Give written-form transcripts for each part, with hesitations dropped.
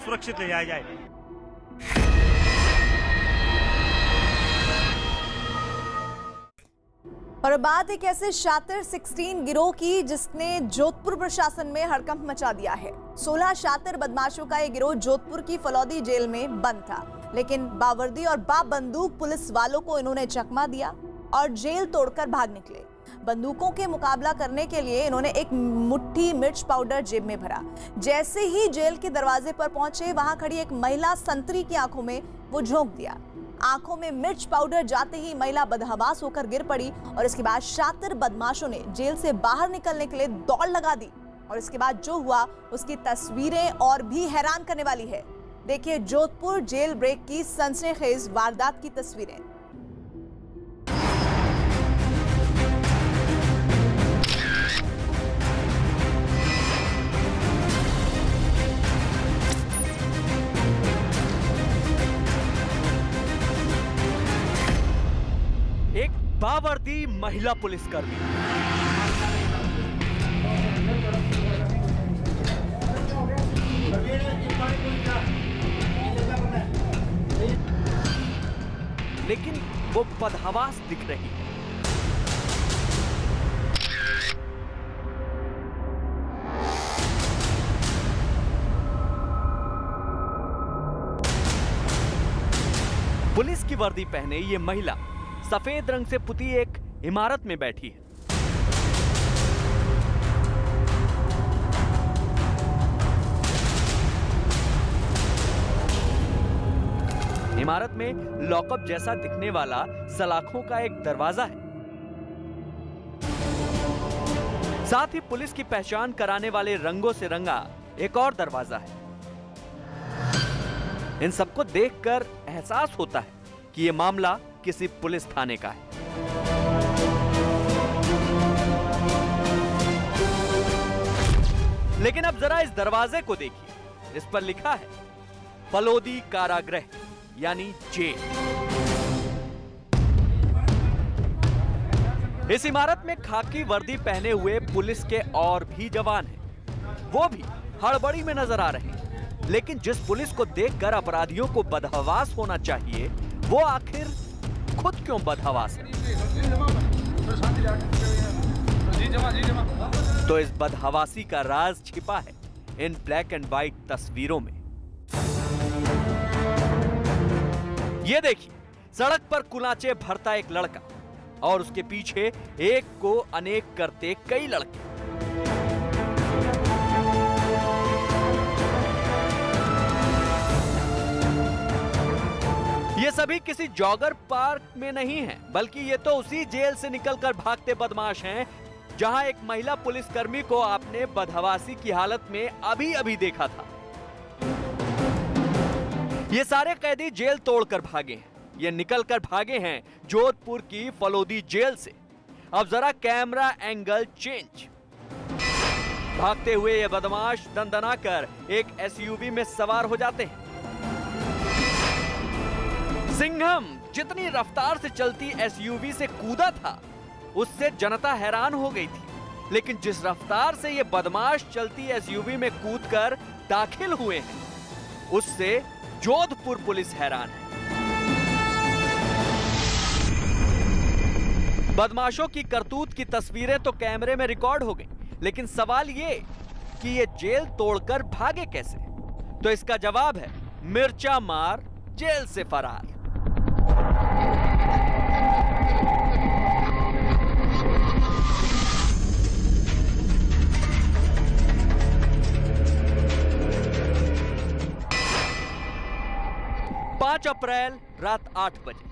सुरक्षित ले जाया जाए। और बात एक ऐसे शातिर 16 गिरोह की जिसने जोधपुर प्रशासन में हड़कंप मचा दिया है। 16 शातिर बदमाशों का ये गिरोह जोधपुर की फलौदी जेल में बंद था, लेकिन बावर्दी और बाबंदूक पुलिस वालों को इन्होंने चकमा दिया और जेल तोड़कर भाग निकले। बंदूकों के मुकाबला करने के लिए इन्होंने एक मुट्ठी मिर्च पाउडर जेब में भरा। जैसे ही जेल के दरवाजे पर पहुंचे, वहां खड़ी एक महिला संतरी की आंखों में वो झोंक दिया। आंखों में मिर्च पाउडर जाते ही महिला बदहवास होकर गिर पड़ी और इसके बाद शातिर बदमाशों ने जेल से बाहर निकलने के लिए दौड़ लगा दी। और इसके बाद जो हुआ उसकी तस्वीरें और भी हैरान करने वाली है। देखिए जोधपुर जेल ब्रेक की सनसनीखेज वारदात की तस्वीरें। एक बावर्दी महिला पुलिसकर्मी लेकिन वो बदहवास दिख रही है। पुलिस की वर्दी पहने ये महिला सफेद रंग से पुती एक इमारत में बैठी है। इमारत में लॉकअप जैसा दिखने वाला सलाखों का एक दरवाजा है। साथ ही पुलिस की पहचान कराने वाले रंगों से रंगा एक और दरवाजा है। इन सबको देखकर एहसास होता है कि यह मामला किसी पुलिस थाने का है। लेकिन अब जरा इस दरवाजे को देखिए। इस पर लिखा है फलौदी कारागृह यानी जेल। इस इमारत में खाकी वर्दी पहने हुए पुलिस के और भी जवान हैं। वो भी हड़बड़ी में नजर आ रहे हैं। लेकिन जिस पुलिस को देखकर अपराधियों को बदहवास होना चाहिए, वो आखिर खुद क्यों बदहवास है? तो इस बदहवासी का राज छिपा है इन ब्लैक एंड व्हाइट तस्वीरों में। ये देखिए, सड़क पर कुलाचे भरता एक लड़का और उसके पीछे एक को अनेक करते कई लड़के। ये सभी किसी जॉगर पार्क में नहीं हैं, बल्कि ये तो उसी जेल से निकलकर भागते बदमाश हैं जहां एक महिला पुलिसकर्मी को आपने बदहवासी की हालत में अभी अभी देखा था। ये सारे कैदी जेल तोड़कर भागे हैं। ये निकलकर भागे हैं जोधपुर की फलौदी जेल से। अब जरा कैमरा एंगल चेंज। भागते हुए ये बदमाश दंदनाकर एक एसयूवी में सवार हो जाते हैं। सिंघम जितनी रफ्तार से चलती एसयूवी से कूदा था, उससे जनता हैरान हो गई थी। लेकिन जिस रफ्तार से ये बदमाश चलती एसयूवी में कूदकर दाखिल हुए हैं, उससे जोधपुर पुलिस हैरान है। बदमाशों की करतूत की तस्वीरें तो कैमरे में रिकॉर्ड हो गई, लेकिन सवाल ये कि ये जेल तोड़कर भागे कैसे? तो इसका जवाब है मिर्चा मार जेल से फरार। अप्रैल रात 8 बजे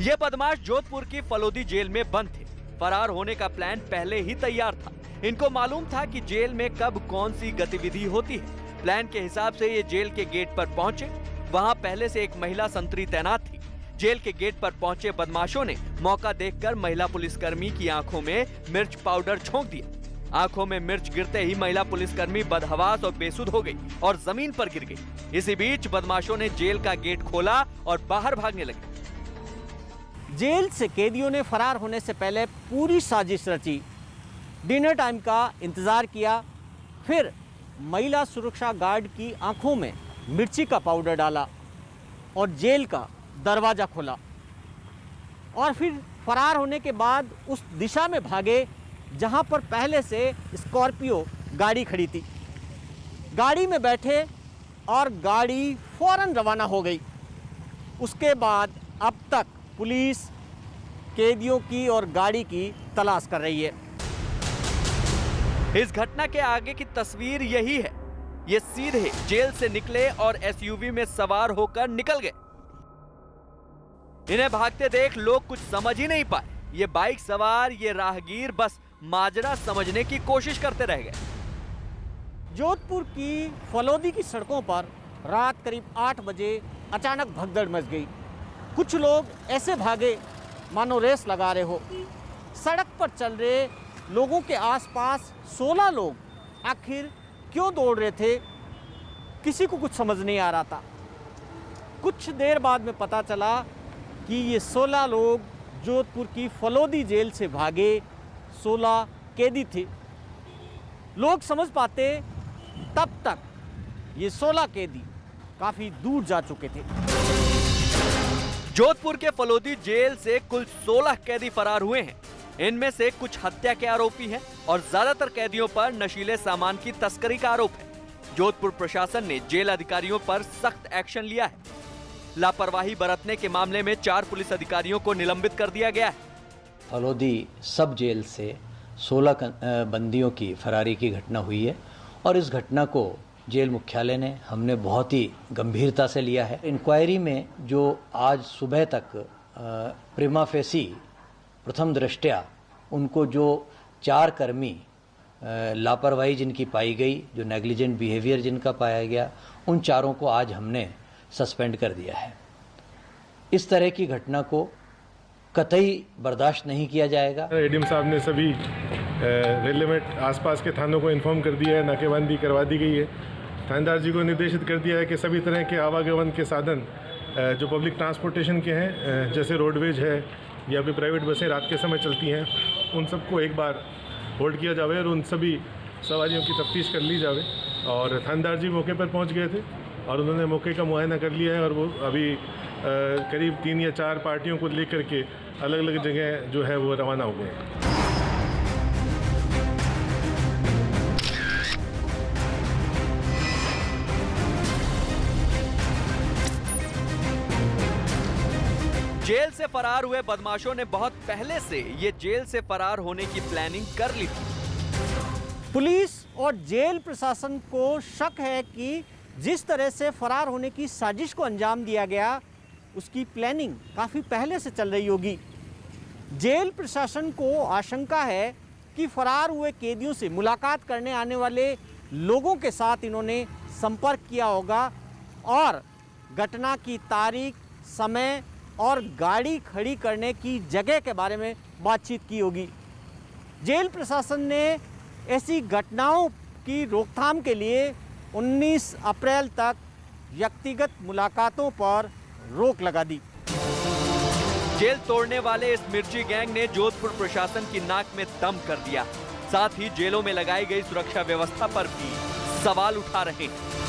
ये बदमाश जोधपुर की फलौदी जेल में बंद थे। फरार होने का प्लान पहले ही तैयार था। इनको मालूम था कि जेल में कब कौन सी गतिविधि होती है। प्लान के हिसाब से ये जेल के गेट पर पहुंचे। वहां पहले से एक महिला संतरी तैनात थी। जेल के गेट पर पहुंचे बदमाशों ने मौका देखकर महिला पुलिसकर्मी की आंखों में मिर्च पाउडर छोंक दिया। आंखों में मिर्च गिरते ही महिला पुलिसकर्मी बदहवास और बेसुध हो गई और जमीन पर गिर गई। इसी बीच बदमाशों ने जेल का गेट खोला और बाहर भागने लगे। जेल से कैदियों ने फरार होने से पहले पूरी साजिश रची। डिनर टाइम का इंतजार किया, फिर महिला सुरक्षा गार्ड की आंखों में मिर्ची का पाउडर डाला और जेल का दरवाज़ा खोला और फिर फरार होने के बाद उस दिशा में भागे जहां पर पहले से स्कॉर्पियो गाड़ी खड़ी थी। गाड़ी में बैठे और गाड़ी फौरन रवाना हो गई। उसके बाद अब तक पुलिस कैदियों की और गाड़ी की तलाश कर रही है। इस घटना के आगे की तस्वीर यही है। ये सीधे जेल से निकले और एसयूवी में सवार होकर निकल गए। इन्हें भागते देख लोग कुछ समझ ही नहीं पाए। ये बाइक सवार, ये राहगीर बस माजरा समझने की कोशिश करते रह गए। जोधपुर की फलौदी की सड़कों पर रात करीब 8 बजे अचानक भगदड़ मच गई। कुछ लोग ऐसे भागे मानो रेस लगा रहे हो। सड़क पर चल रहे लोगों के आसपास 16 लोग आखिर क्यों दौड़ रहे थे, किसी को कुछ समझ नहीं आ रहा था। कुछ देर बाद में पता चला कि ये 16 लोग जोधपुर की फलौदी जेल से भागे 16 कैदी थे। लोग समझ पाते तब तक ये 16 कैदी काफी दूर जा चुके थे। जोधपुर के फलौदी जेल से कुल 16 कैदी फरार हुए हैं। इनमें से कुछ हत्या के आरोपी हैं और ज्यादातर कैदियों पर नशीले सामान की तस्करी का आरोप है। जोधपुर प्रशासन ने जेल अधिकारियों पर सख्त एक्शन लिया है। लापरवाही बरतने के मामले में 4 पुलिस अधिकारियों को निलंबित कर दिया गया है। फलौदी सब जेल से 16 बंदियों की फरारी की घटना हुई है और इस घटना को जेल मुख्यालय ने हमने बहुत ही गंभीरता से लिया है। इंक्वायरी में जो आज सुबह तक प्रिमा फेसी प्रथम दृष्टया उनको जो 4 कर्मी लापरवाही जिनकी पाई गई, जो नेग्लिजेंट बिहेवियर जिनका पाया गया, उन 4 को आज हमने सस्पेंड कर दिया है। इस तरह की घटना को कतई बर्दाश्त नहीं किया जाएगा। एडीएम साहब ने सभी रेलेवेंट आसपास के थानों को इन्फॉर्म कर दिया है, नाकेबंदी करवा दी गई है। थानेदार जी को निर्देशित कर दिया है कि सभी तरह के आवागमन के साधन जो पब्लिक ट्रांसपोर्टेशन के हैं, जैसे रोडवेज है या फिर प्राइवेट बसें रात के समय चलती हैं, उन सबको एक बार होल्ड किया जावे और उन सभी सवारियों की तफ्तीश कर ली जावे। और थानेदार जी मौके पर पहुंच गए थे और उन्होंने मौके का मुआयना कर लिया है और वो अभी करीब 3 या 4 पार्टियों को लेकर के अलग अलग जगह जो है वो रवाना हो गए हैं। जेल से फरार हुए बदमाशों ने बहुत पहले से ये जेल से फरार होने की प्लानिंग कर ली थी। पुलिस और जेल प्रशासन को शक है कि जिस तरह से फरार होने की साजिश को अंजाम दिया गया, उसकी प्लानिंग काफ़ी पहले से चल रही होगी। जेल प्रशासन को आशंका है कि फरार हुए कैदियों से मुलाकात करने आने वाले लोगों के साथ इन्होंने संपर्क किया होगा और घटना की तारीख, समय और गाड़ी खड़ी करने की जगह के बारे में बातचीत की होगी। जेल प्रशासन ने ऐसी घटनाओं की रोकथाम के लिए 19 अप्रैल तक व्यक्तिगत मुलाकातों पर रोक लगा दी। जेल तोड़ने वाले इस मिर्ची गैंग ने जोधपुर प्रशासन की नाक में दम कर दिया। साथ ही जेलों में लगाई गई सुरक्षा व्यवस्था पर भी सवाल उठा रहे हैं।